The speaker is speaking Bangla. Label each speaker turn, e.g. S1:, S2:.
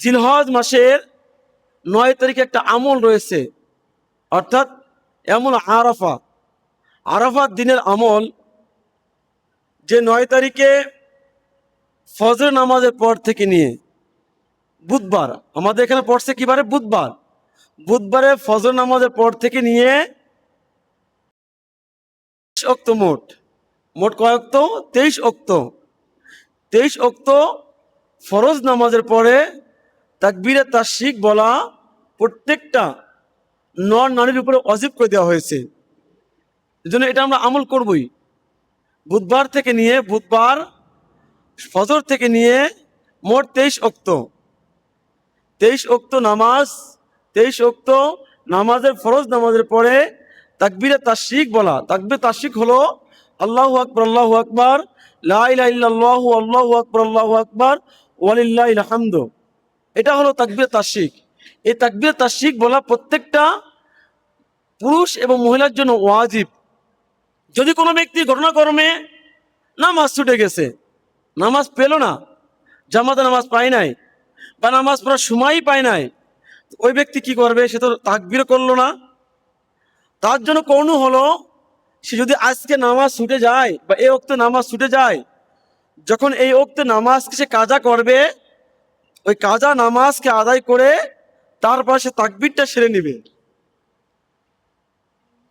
S1: জিলহজ মাসের 9 তারিখে একটা আমল রয়েছে, অর্থাৎ এমন আরাফা, আরাফার দিনের আমল, যে 9 তারিখে ফজর নামাজের পর থেকে নিয়ে বুধবার, আমাদের এখানে পড়ছে কিবারে, বুধবার, বুধবারে ফজর নামাজের পর থেকে নিয়ে অক্ত, মোট মোট কয় অক্ত, 23 অক্ত, 23 অক্ত ফরজ নামাজের পরে তাকবীরে তাশরিক বলা প্রত্যেকটা নর নারীর উপরে ওয়াজিব করে দেওয়া হয়েছে। এজন্য এটা আমরা আমল করবই। বুধবার থেকে নিয়ে, বুধবার ফজর থেকে নিয়ে মোট 23 অক্ত, 23 অক্ত নামাজ, 23 অক্ত নামাজের ফরজ নামাজের পরে তাকবীরে তাশরিক বলা। তাকবীরে তাশরিক হলো আল্লাহু আকবার, আল্লাহু আকবার, লা ইলাহা ইল্লাল্লাহু, আল্লাহু আকবার, আল্লাহু আকবার, ওয়ালিল্লাহিল হামদু। এটা হলো তাকবীরে তাশরিক। এই তাকবীরে তাশরিক বলা প্রত্যেকটা পুরুষ এবং মহিলার জন্য ওয়াজিব। যদি কোনো ব্যক্তি ঘটনাক্রমে নামাজ ছুটে গেছে, নামাজ পেল না, জামাতে নামাজ পায় নাই, বা নামাজ পড়ার সময়ই পায় নাই, ওই ব্যক্তি কি করবে? সে তো তাকবীর করলো না। তার জন্য করণীয় হলো, সে যদি আজকে নামাজ ছুটে যায় বা এই ওক্তে নামাজ ছুটে যায়, যখন এই ওক্তে নামাজকে সে কাজা করবে, ওই কাজা নামাজকে আদায় করে তারপর সে তাকবীরটা সেরে নেবে।